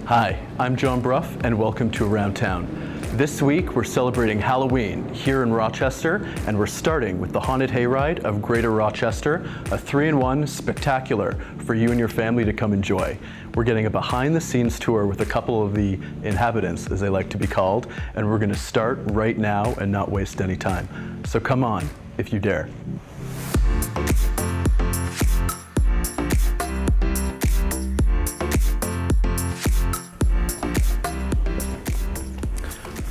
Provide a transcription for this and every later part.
Hi, I'm John Brough, and welcome to Around Town. This week, we're celebrating Halloween here in Rochester, and we're starting with the Haunted Hayride of Greater Rochester, a 3-in-1 spectacular for you and your family to come enjoy. We're getting a behind-the-scenes tour with a couple of the inhabitants, as they like to be called, and we're going to start right now and not waste any time. So come on, if you dare.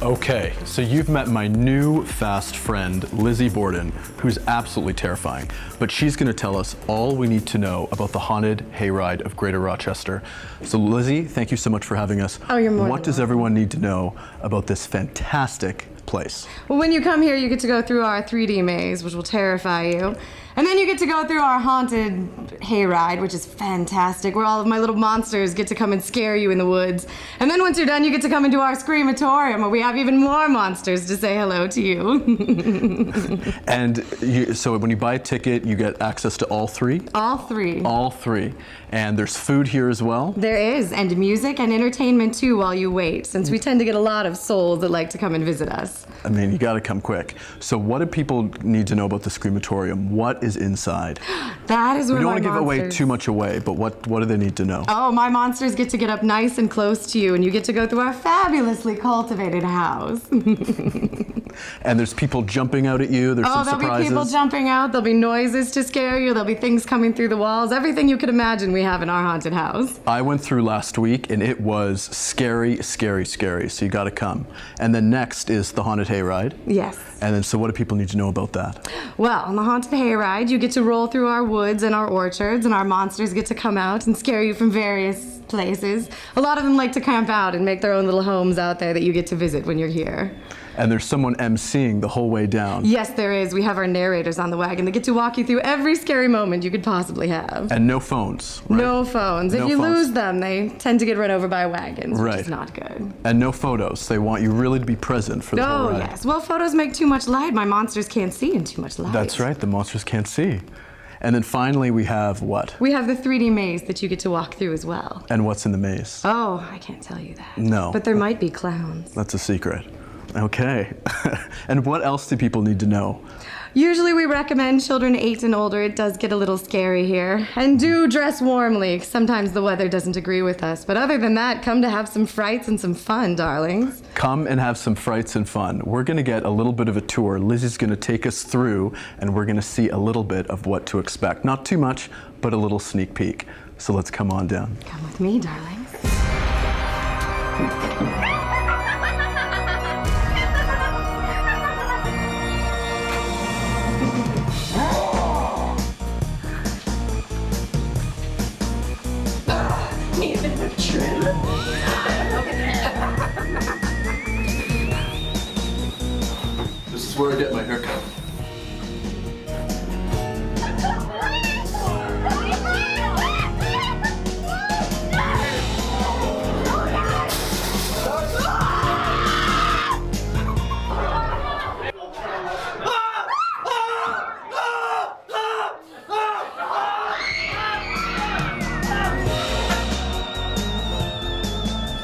Okay, so you've met my new fast friend, Lizzie Borden, who's absolutely terrifying. But she's going to tell us all we need to know about the Haunted Hayride of Greater Rochester. So Lizzie, thank you so much for having us. Oh, you're more What does everyone need to know about this fantastic place? Well, when you come here, you get to go through our 3D maze, which will terrify you. And then you get to go through our Haunted Hayride, which is fantastic, where all of my little monsters get to come and scare you in the woods. And then once you're done, you get to come into our Screamatorium, where we have even more monsters to say hello to you. And so when you buy a ticket, you get access to all three? All three. All three. And there's food here as well? There is, and music and entertainment too while you wait, since we tend to get a lot of souls that like to come and visit us. I mean, you gotta come quick. So what do people need to know about the Screamatorium? What is inside? That is where we don't my want to give monsters... away too much away, but what do they need to know? Oh, my monsters get to get up nice and close to you, and you get to go through our fabulously cultivated house. And there's people jumping out at you, there's some surprises. There'll be people jumping out, there'll be noises to scare you, there'll be things coming through the walls, everything you could imagine we have in our haunted house. I went through last week, and it was scary, scary, scary, so you gotta come. And then next is the Haunted Hayride. Yes. And then, so what do people need to know about that? Well, on the Haunted Hayride, you get to roll through our woods and our orchards, and our monsters get to come out and scare you from various places. A lot of them like to camp out and make their own little homes out there that you get to visit when you're here. And there's someone emceeing the whole way down. Yes, there is. We have our narrators on the wagon that get to walk you through every scary moment you could possibly have. And no phones, right? No phones. No if you phones. lose them, they tend to get run over by wagons, Right. which is not good. And no photos. They want you really to be present for the whole Oh, ride. yes. Well, photos make too much light. My monsters can't see in too much light. That's right, the monsters can't see. And then finally we have what? We have the 3D maze that you get to walk through as well. And what's in the maze? Oh, I can't tell you that. No. But there might be clowns. That's a secret. Okay. And what else do people need to know? Usually we recommend children 8 and older. It does get a little scary here. And do dress warmly. Sometimes the weather doesn't agree with us. But other than that, come to have some frights and some fun, darlings. Come and have some frights and fun. We're going to get a little bit of a tour. Lizzie's going to take us through, and we're going to see a little bit of what to expect. Not too much, but a little sneak peek. So let's come on down. Come with me, darlings. This is where I get my haircut.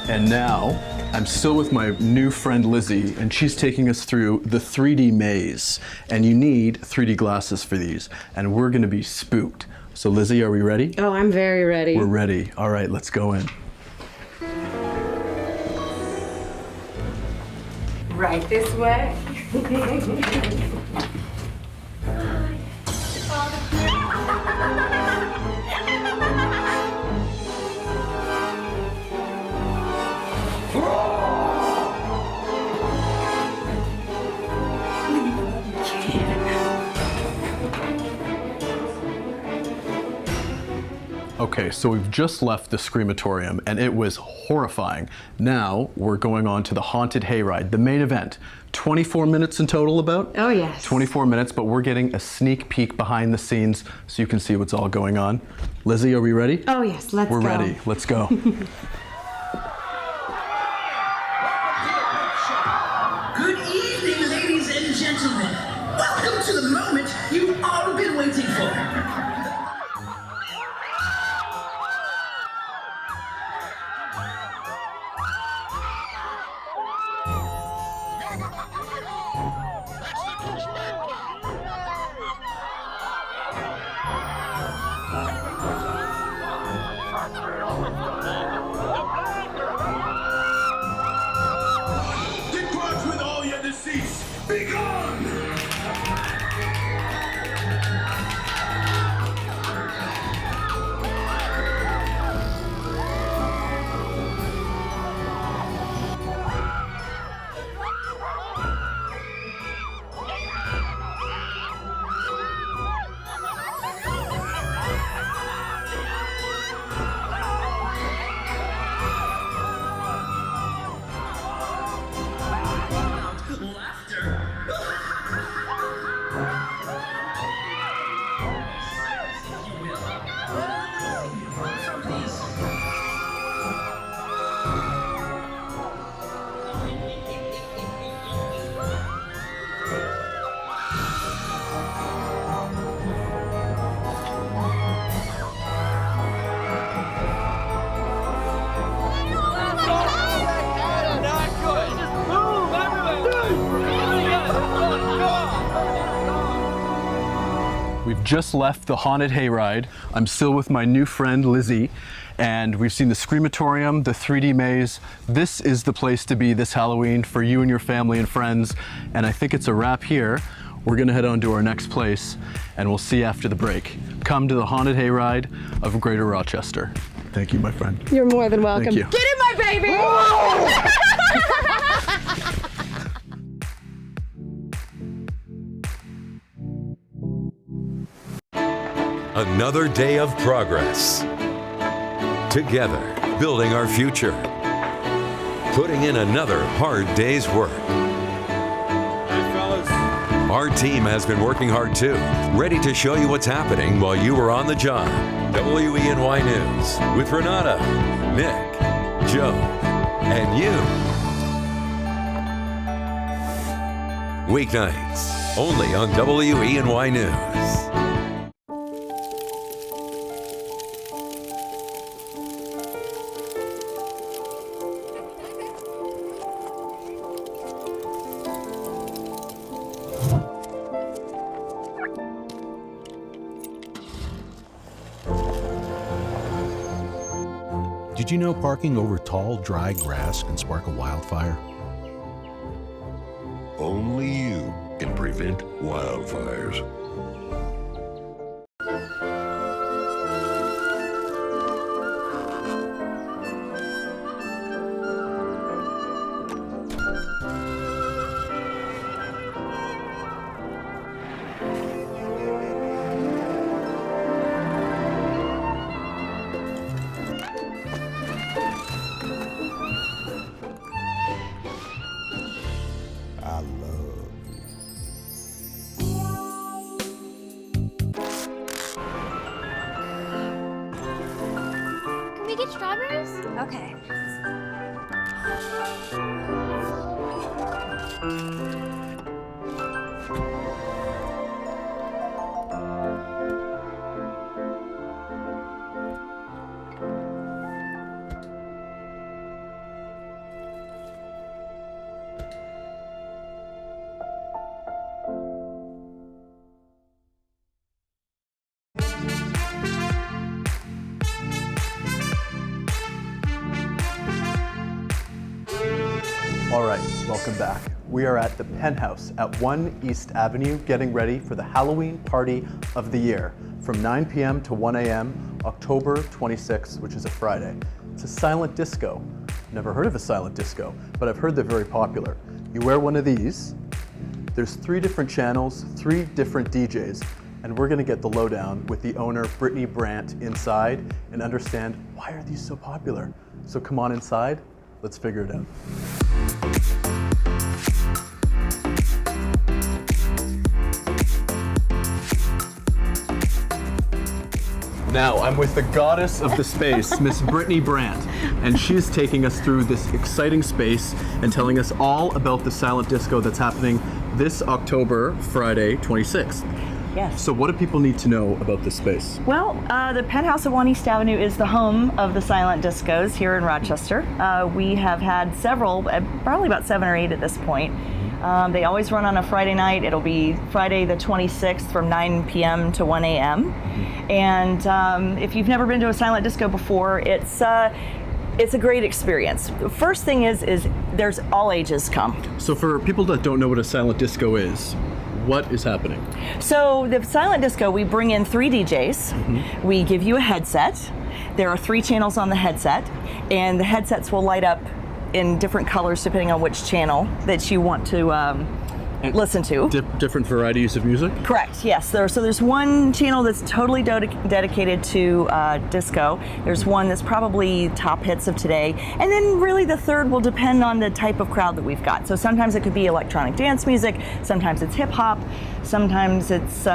And now, I'm still with my new friend Lizzie, and she's taking us through the 3D maze. And you need 3D glasses for these, and we're gonna be spooked. So Lizzie, are we ready? Oh, I'm very ready. We're ready. All right, let's go in. Right this way. Okay, so we've just left the Screamatorium, and it was horrifying. Now we're going on to the Haunted Hayride, the main event. 24 minutes in total about? Oh, yes. 24 minutes, but we're getting a sneak peek behind the scenes so you can see what's all going on. Lizzie, are we ready? Oh, yes, let's go. We're ready. Let's go. Good evening, ladies and gentlemen. Welcome to the moment you've all been waiting for. We've just left the Haunted Hayride. I'm still with my new friend Lizzie, and we've seen the Screamatorium, the 3D maze. This is the place to be this Halloween for you and your family and friends, and I think it's a wrap here. We're gonna head on to our next place, and we'll see you after the break. Come to the Haunted Hayride of Greater Rochester. Thank you, my friend. You're more than welcome. Thank you. Get in, my baby! Another day of progress. Together, building our future. Putting in another hard day's work. Our team has been working hard too, ready to show you what's happening while you are on the job. WENY News with Renata, Nick, Joe, and you. Weeknights, only on WENY News. Did you know parking over tall, dry grass can spark a wildfire? Only you can prevent wildfires. I love Can we get strawberries? Okay. All right, welcome back. We are at the Penthouse at 1 East Avenue, getting ready for the Halloween party of the year from 9 p.m. to 1 a.m., October 26th, which is a Friday. It's a silent disco. Never heard of a silent disco, but I've heard they're very popular. You wear one of these, there's 3 different channels, 3 different DJs, and we're gonna get the lowdown with the owner, Brittany Brandt, inside and understand why are these so popular. So come on inside, let's figure it out. Now, I'm with the goddess of the space, Miss Brittany Brandt, and she's taking us through this exciting space and telling us all about the silent disco that's happening this October, Friday, 26th. Yes. So what do people need to know about this space? Well, the Penthouse at 1 East Avenue is the home of the silent discos here in Rochester. We have had several, probably about 7 or 8 at this point. They always run on a Friday night. It'll be Friday the 26th from 9 p.m. to 1 a.m. And if you've never been to a silent disco before, it's a great experience. The first thing is there's all ages come. So for people that don't know what a silent disco is, what is happening? So the silent disco, we bring in 3 DJs. We give you a headset. There are 3 channels on the headset, and the headsets will light up in different colors depending on which channel that you want to listen to. Different varieties of music? Correct, yes. So there's one channel that's totally dedicated to disco. There's one that's probably top hits of today. And then really the third will depend on the type of crowd that we've got. So sometimes it could be electronic dance music, sometimes it's hip hop, sometimes it's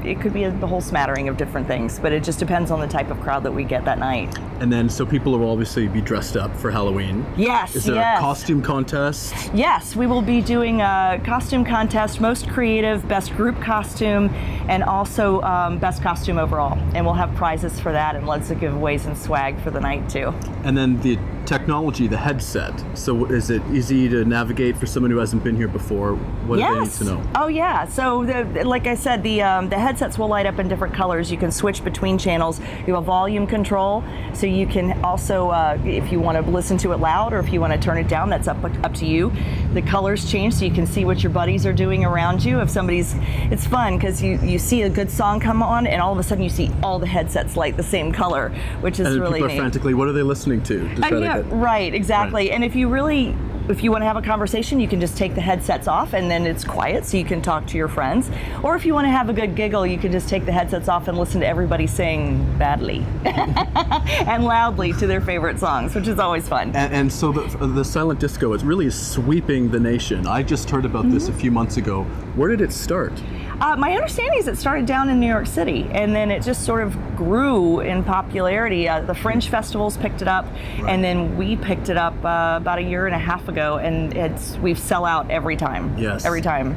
it could be a whole smattering of different things, but it just depends on the type of crowd that we get that night. And then, so people will obviously be dressed up for Halloween. Yes, Is there a costume contest? Yes, we will be doing a costume costume contest, most creative, best group costume, and also best costume overall. And we'll have prizes for that and lots of giveaways and swag for the night too. And then the technology, the headset. So is it easy to navigate for someone who hasn't been here before? What do they need to know? Oh yeah. So like I said, the headsets will light up in different colors. You can switch between channels. You have volume control, so you can also, if you want to listen to it loud or if you want to turn it down, that's up to you. The colors change, so you can see what your buddies are doing around you. If somebody's, it's fun because you see a good song come on, and all of a sudden you see all the headsets light the same color, which is and really people are neat. frantically, what are they listening to? Right, exactly. Right. And if you want to have a conversation, you can just take the headsets off and then it's quiet so you can talk to your friends. Or if you want to have a good giggle, you can just take the headsets off and listen to everybody sing badly and loudly to their favorite songs, which is always fun. And so the silent disco is really sweeping the nation. I just heard about this a few months ago. Where did it start? My understanding is it started down in New York City, and then it just sort of grew in popularity. The Fringe festivals picked it up, and then we picked it up about a year and a half ago, and we've sell out every time. Yes. Every time.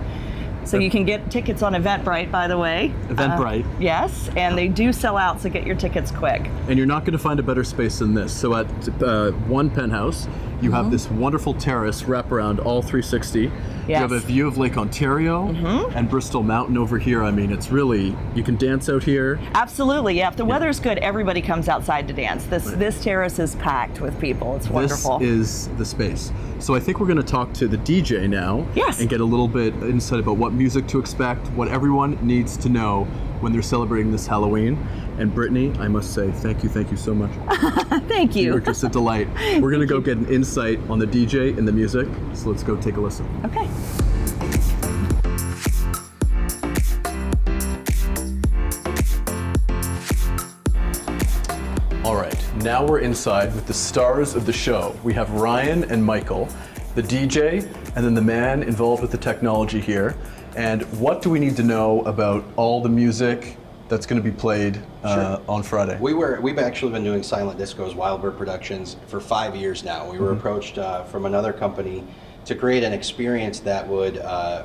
So you can get tickets on Eventbrite, by the way. Eventbrite. Yes, and they do sell out, so get your tickets quick. And you're not going to find a better space than this. So at one Penthouse, you have this wonderful terrace wraparound all 360. Yes. You have a view of Lake Ontario and Bristol Mountain over here. I mean, it's really, you can dance out here. Absolutely, yeah. If the weather's good, everybody comes outside to dance. This terrace is packed with people. It's wonderful. This is the space. So I think we're going to talk to the DJ now. Yes. And get a little bit insight about what music to expect, what everyone needs to know when they're celebrating this Halloween. And Brittany, I must say, thank you so much. Thank you. You're just a delight. We're going to go get an insight on the DJ and the music. So let's go take a listen. Okay. All right, now we're inside with the stars of the show. We have Ryan and Michael, the DJ, and then the man involved with the technology here. And what do we need to know about all the music that's going to be played on Friday? We've actually been doing Silent Disco's Wildbird Productions for 5 years now. We were approached from another company to create an experience that would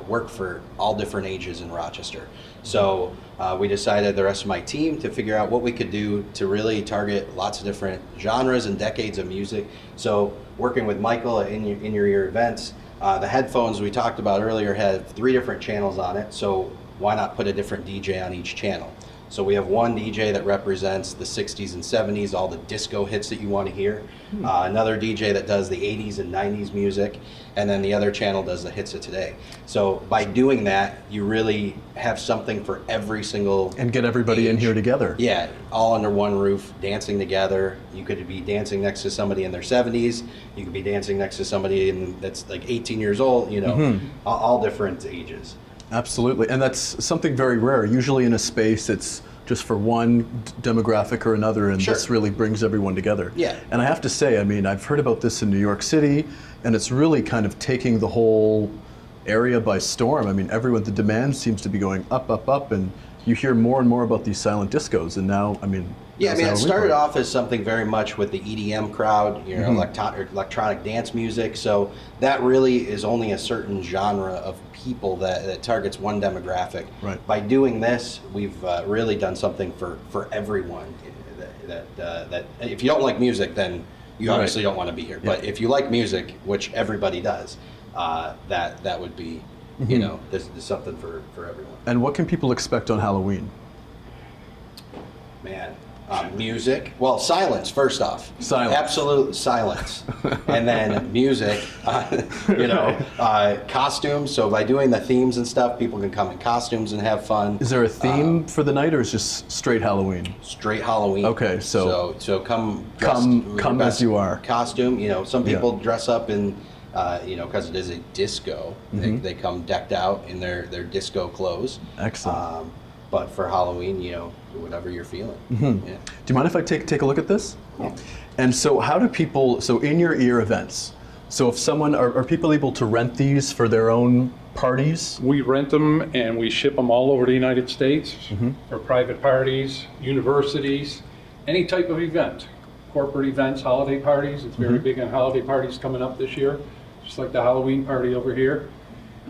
work for all different ages in Rochester. So we decided, the rest of my team, to figure out what we could do to really target lots of different genres and decades of music. So working with Michael in your ear events, the headphones we talked about earlier had 3 different channels on it, so why not put a different DJ on each channel? So we have one DJ that represents the 60s and 70s, all the disco hits that you want to hear. Another DJ that does the 80s and 90s music, and then the other channel does the hits of today. So by doing that, you really have something for every single And get everybody in here together. Yeah, all under one roof, dancing together. You could be dancing next to somebody in their 70s. You could be dancing next to somebody that's like 18 years old, you know, all different ages. Absolutely, and that's something very rare. Usually in a space, it's just for one demographic or another, and this really brings everyone together. Yeah. And I have to say, I mean, I've heard about this in New York City, and it's really kind of taking the whole area by storm. I mean, the demand seems to be going up, and you hear more and more about these silent discos, and now, I mean... Yeah, I mean, it started off as something very much with the EDM crowd, you know, electronic dance music. So that really is only a certain genre of people that targets one demographic. Right. By doing this, we've really done something for everyone. That if you don't like music, then you obviously don't want to be here. But if you like music, which everybody does, that would be, you know, there's something for everyone. And what can people expect on Halloween? Man. Music. Well, silence, first off. Silence. Absolute silence. And then music, costumes. So by doing the themes and stuff, people can come in costumes and have fun. Is there a theme for the night, or is it just straight Halloween? Straight Halloween. Okay, so come as you are. Costume. You know, some people dress up in, because it is a disco. They come decked out in their disco clothes. Excellent. But for Halloween, you know, whatever you're feeling. Yeah. Do you mind if I take a look at this? Yeah. And so how do people, so in your ear events, so if someone, are people able to rent these for their own parties? We rent them and we ship them all over the United States for private parties, universities, any type of event. Corporate events, holiday parties. It's very big on holiday parties coming up this year, just like the Halloween party over here.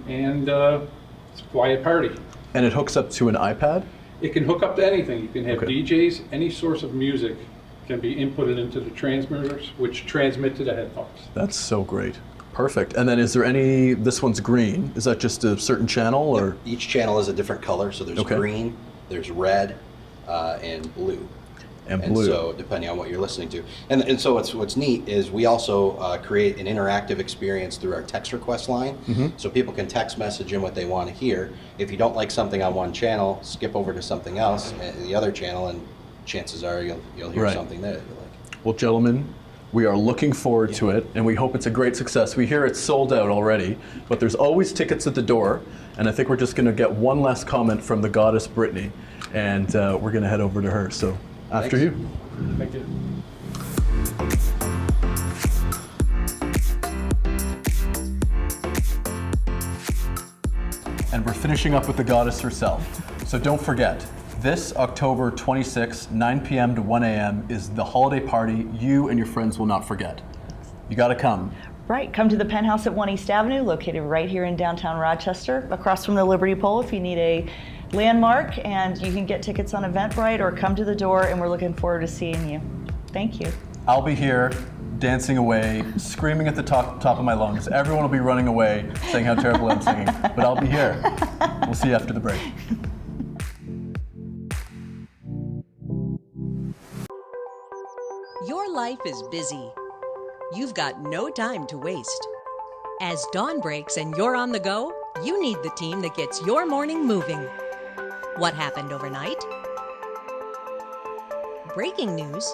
and it's a quiet party. And it hooks up to an iPad? It can hook up to anything. You can have Okay. DJs, any source of music can be inputted into the transmitters, which transmit to the headphones. That's so great. Perfect. And then is there any, this one's green, is that just a certain channel or? Each channel is a different color, so there's Okay. green, there's red, and blue. And blue. So depending on what you're listening to. And so what's neat is we also create an interactive experience through our text request line. So people can text message in what they want to hear. If you don't like something on one channel, skip over to something else, the other channel, and chances are you'll hear Right. something there that you like. Well, gentlemen, we are looking forward to it, and we hope it's a great success. We hear it's sold out already, but there's always tickets at the door, and I think we're just going to get one last comment from the goddess Brittany, and we're going to head over to her. So after Thanks. you. Thank you. And we're finishing up with the goddess herself. So don't forget, this October 26th, 9 p.m. to 1 a.m. is the holiday party you and your friends will not forget. You gotta come. Right, come to the Penthouse at 1 East Avenue, located right here in downtown Rochester, across from the Liberty Pole if you need a landmark, and you can get tickets on Eventbrite or come to the door, and we're looking forward to seeing you. Thank you. I'll be here, dancing away, screaming at the top of my lungs. Everyone will be running away, saying how terrible I'm singing, but I'll be here. We'll see you after the break. Your life is busy. You've got no time to waste. As dawn breaks and you're on the go, you need the team that gets your morning moving. What happened overnight? Breaking news.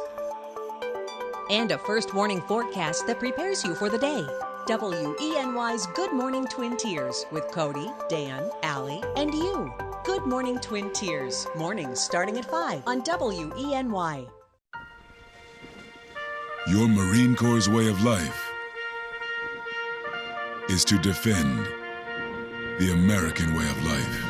And a first warning forecast that prepares you for the day. WENY's Good Morning Twin Tiers with Cody, Dan, Allie, and you. Good Morning Twin Tiers. Mornings starting at 5 on WENY. Your Marine Corps' way of life is to defend the American way of life.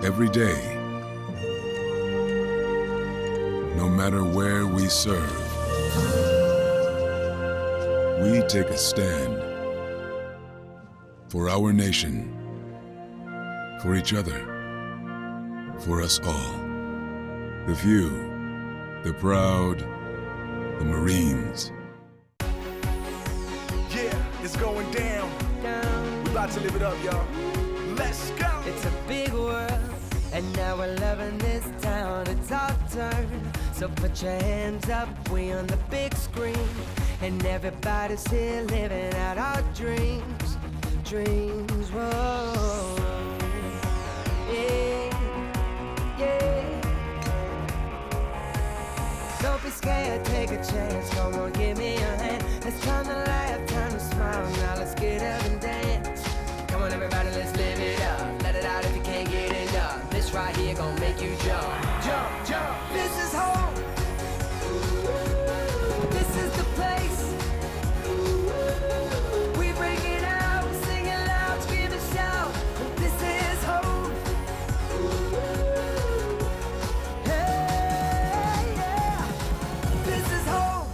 Every day, no matter where we serve, we take a stand for our nation, for each other, for us all. The few, the proud, the Marines. Yeah, it's going down. We about to live it up, y'all. Let's go. It's a big world, and now we're loving this town. It's our turn, so put your hands up. We on the big screen, and everybody's here living out our dreams. Dreams, whoa. Yeah, yeah. Don't be scared, take a chance. Come on, give me a hand. It's time to laugh, time to smile. Now let's get up and dance. Come on, everybody, let's live it up. Let it out if you can't get enough. This right here gon' make you jump, jump, jump. This is home. This is the place. We break it out, sing it loud, scream and shout. This is home. Hey, yeah. This is home.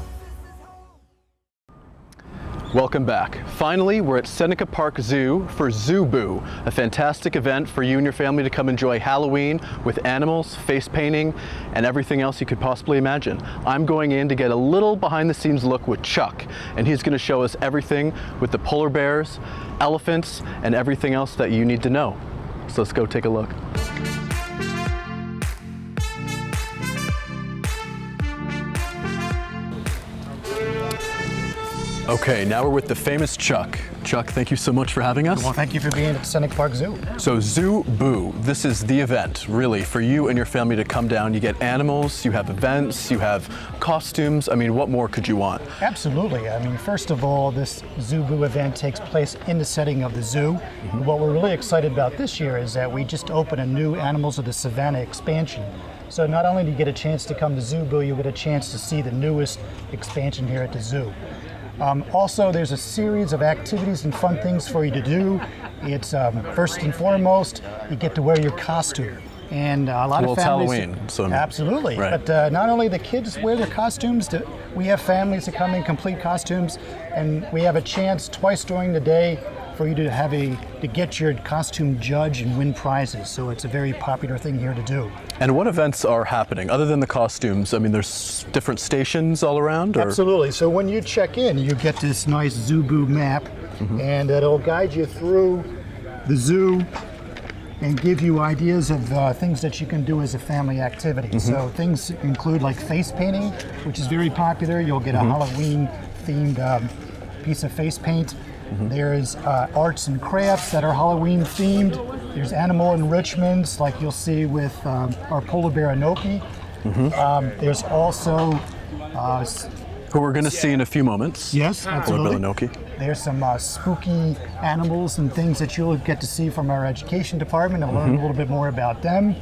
Welcome back. Finally, we're at Seneca Park Zoo for Zoo Boo, a fantastic event for you and your family to come enjoy Halloween with animals, face painting, and everything else you could possibly imagine. I'm going in to get a little behind the scenes look with Chuck, and he's going to show us everything with the polar bears, elephants, and everything else that you need to know. So let's go take a look. Okay, now we're with the famous Chuck. Chuck, thank you so much for having us. Well, thank you for being at Seneca Park Zoo. So Zoo Boo, this is the event, really, for you and your family to come down. You get animals, you have events, you have costumes. I mean, what more could you want? Absolutely. I mean, first of all, this Zoo Boo event takes place in the setting of the zoo. What we're really excited about this year is that we just opened a new Animals of the Savannah expansion. So not only do you get a chance to come to Zoo Boo, you get a chance to see the newest expansion here at the zoo. Also, there's a series of activities and fun things for you to do. It's first and foremost, you get to wear your costume. And a lot of families. It's Halloween, so absolutely. Right. But not only the kids wear their costumes, we have families that come in complete costumes, and we have a chance twice during the day for you to get your costume judged and win prizes. So it's a very popular thing here to do. And what events are happening other than the costumes? I mean, there's different stations all around? Or? Absolutely. So when you check in, you get this nice Zoo Boo map, and it'll guide you through the zoo and give you ideas of things that you can do as a family activity. So things include like face painting, which is very popular. You'll get a Halloween themed piece of face paint. There's arts and crafts that are Halloween themed. There's animal enrichments like you'll see with our polar bear Inoki. There's also who we're going to see in a few moments. Yes, absolutely. Polar bear Inoki. There's some spooky animals and things that you'll get to see from our education department and learn a little bit more about them.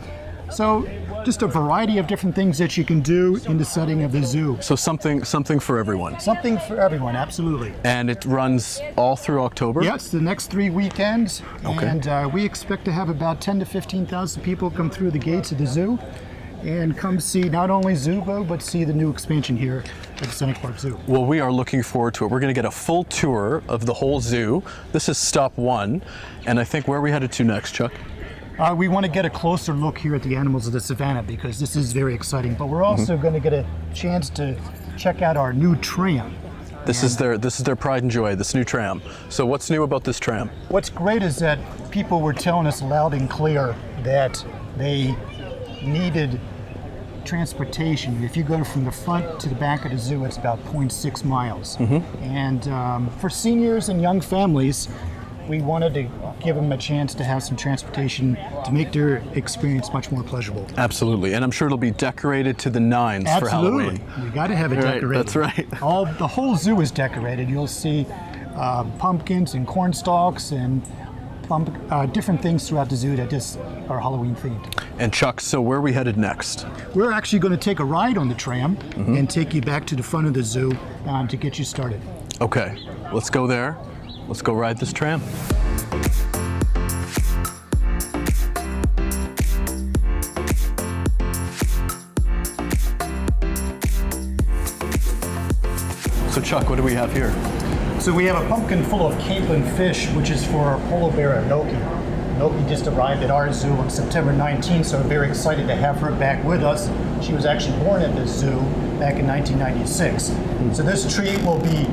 So just a variety of different things that you can do in the setting of the zoo. So something for everyone. Something for everyone, absolutely. And it runs all through October? Yes, the next 3 weekends. Okay. And we expect to have about 10 to 15,000 people come through the gates of the zoo and come see not only Zoo Boo, but see the new expansion here at the Seneca Park Zoo. Well, we are looking forward to it. We're going to get a full tour of the whole zoo. This is stop 1, and I think where are we headed to next, Chuck? We want to get a closer look here at the Animals of the Savannah because this is very exciting, but we're also going to get a chance to check out our new tram. This is their pride and joy, this new tram. So what's new about this tram? What's great is that people were telling us loud and clear that they needed transportation. If you go from the front to the back of the zoo, it's about 0.6 miles. And for seniors and young families, we wanted to give them a chance to have some transportation to make their experience much more pleasurable. Absolutely, and I'm sure it'll be decorated to the nines for Halloween. Absolutely, we got to have it decorated. Right, that's right. The whole zoo is decorated. You'll see pumpkins and corn stalks and different things throughout the zoo that just are Halloween themed. And Chuck, so where are we headed next? We're actually going to take a ride on the tram and take you back to the front of the zoo to get you started. Okay, let's go there. Let's go ride this tram. So Chuck, what do we have here? So we have a pumpkin full of capelin fish, which is for our polar bear Inoki. Inoki just arrived at our zoo on September 19th, so we're very excited to have her back with us. She was actually born at this zoo back in 1996. So this treat will be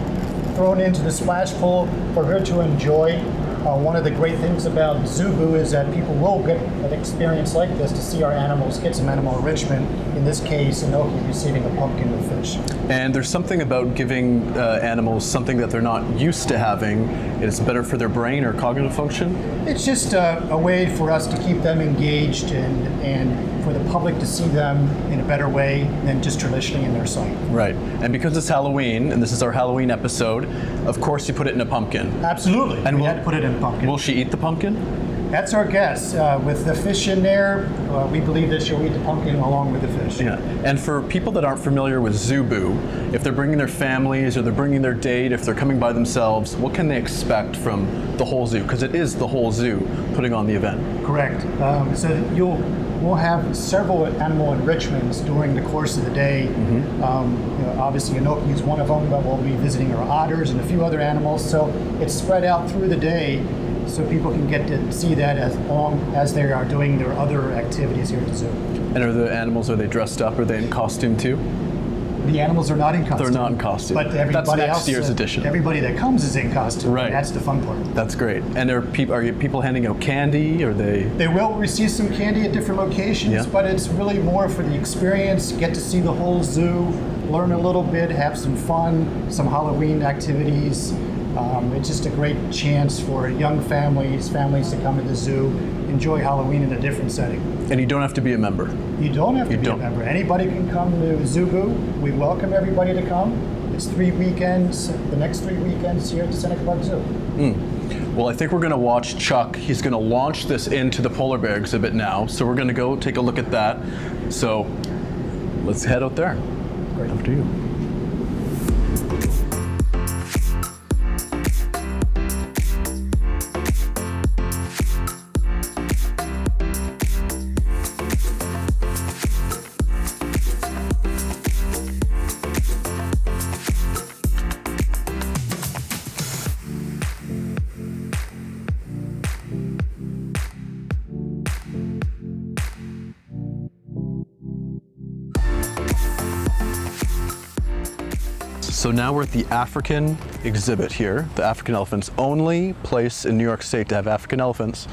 thrown into the splash pool for her to enjoy. One of the great things about Zoo Boo is that people will get an experience like this to see our animals, get some animal enrichment. In this case, Inoki receiving a pumpkin with fish. And there's something about giving animals something that they're not used to having. It's better for their brain or cognitive function? It's just a way for us to keep them engaged and for the public to see them in a better way than just traditionally in their sight. Right. And because it's Halloween, and this is our Halloween episode, of course you put it in a pumpkin. Absolutely. And we had to put it in a pumpkin. Will she eat the pumpkin? That's our guess. With the fish in there, we believe that she'll eat the pumpkin along with the fish. Yeah. And for people that aren't familiar with Zoo Boo, if they're bringing their families or they're bringing their date, if they're coming by themselves, what can they expect from the whole zoo? Because it is the whole zoo putting on the event. Correct. We'll have several animal enrichments during the course of the day. Obviously, Inoki is one of them, but we'll be visiting our otters and a few other animals. So it's spread out through the day so people can get to see that as long as they are doing their other activities here at the zoo. And are the animals, are they dressed up? Are they in costume too? The animals are not in costume. They're not in costume. But everybody That's next else, year's edition. Everybody that comes is in costume. Right. That's the fun part. That's great. And are people handing out candy? Or They will receive some candy at different locations, but it's really more for the experience. Get to see the whole zoo, learn a little bit, have some fun, some Halloween activities. It's just a great chance for young families to come to the zoo, enjoy Halloween in a different setting. And you don't have to be a member. You don't have to be a member. Anybody can come to Zoo Boo. We welcome everybody to come. It's 3 weekends, the next 3 weekends here at the Seneca Park Zoo. Well, I think we're going to watch Chuck. He's going to launch this into the polar bear exhibit now. So we're going to go take a look at that. So let's head out there. Great. After you. So now we're at the African exhibit here, the African elephants, only place in New York State to have African elephants.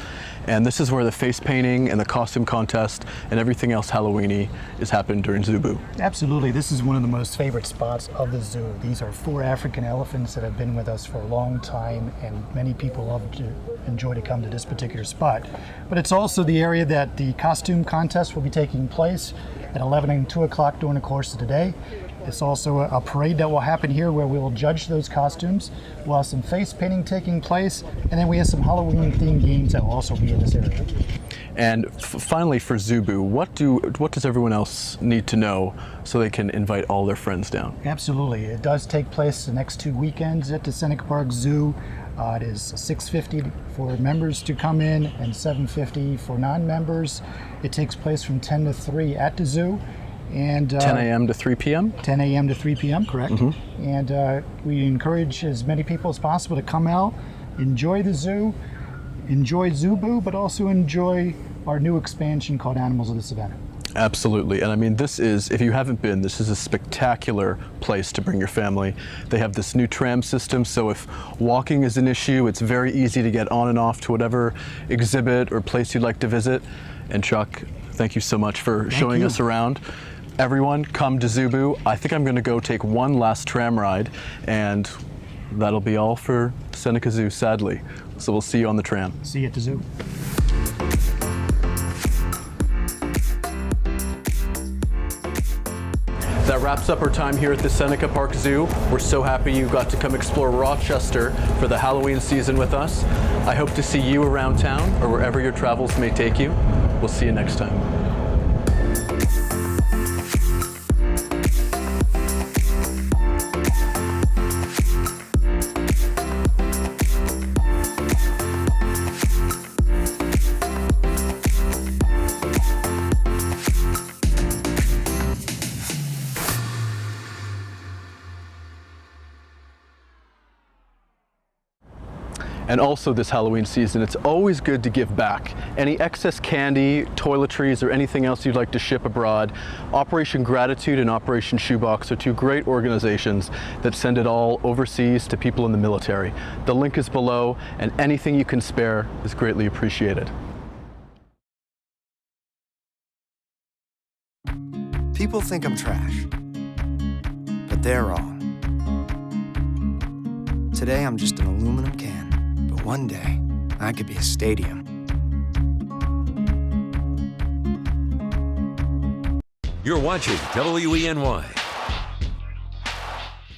And this is where the face painting and the costume contest and everything else Halloween-y is happening during Zoo Boo. Absolutely, this is one of the most favorite spots of the zoo. These are 4 African elephants that have been with us for a long time, and many people love to enjoy to come to this particular spot. But it's also the area that the costume contest will be taking place at 11 and 2 o'clock during the course of the day. It's also a parade that will happen here where we will judge those costumes. We'll have some face painting taking place, and then we have some Halloween themed games that will also be in this area. And finally for Zoo Boo, what does everyone else need to know so they can invite all their friends down? Absolutely. It does take place the next 2 weekends at the Seneca Park Zoo. It is $6.50 for members to come in and $7.50 for non-members. It takes place from 10 to 3 at the zoo. And 10 a.m. to 3 p.m.? 10 a.m. to 3 p.m., correct. Mm-hmm. And we encourage as many people as possible to come out, enjoy the zoo, enjoy Zoo Boo, but also enjoy our new expansion called Animals of the Savannah. Absolutely. And I mean, this is, if you haven't been, this is a spectacular place to bring your family. They have this new tram system, so if walking is an issue, it's very easy to get on and off to whatever exhibit or place you'd like to visit. And Chuck, thank you so much for showing us around. Everyone, come to Zoo Boo. I think I'm going to go take one last tram ride, and that'll be all for Seneca Zoo, sadly. So we'll see you on the tram. See you at the zoo. That wraps up our time here at the Seneca Park Zoo. We're so happy you got to come explore Rochester for the Halloween season with us. I hope to see you around town or wherever your travels may take you. We'll see you next time. And also this Halloween season, it's always good to give back. Any excess candy, toiletries, or anything else you'd like to ship abroad, Operation Gratitude and Operation Shoebox are 2 great organizations that send it all overseas to people in the military. The link is below, and anything you can spare is greatly appreciated. People think I'm trash, but they're wrong. Today I'm just an aluminum can. One day, I could be a stadium. You're watching WENY.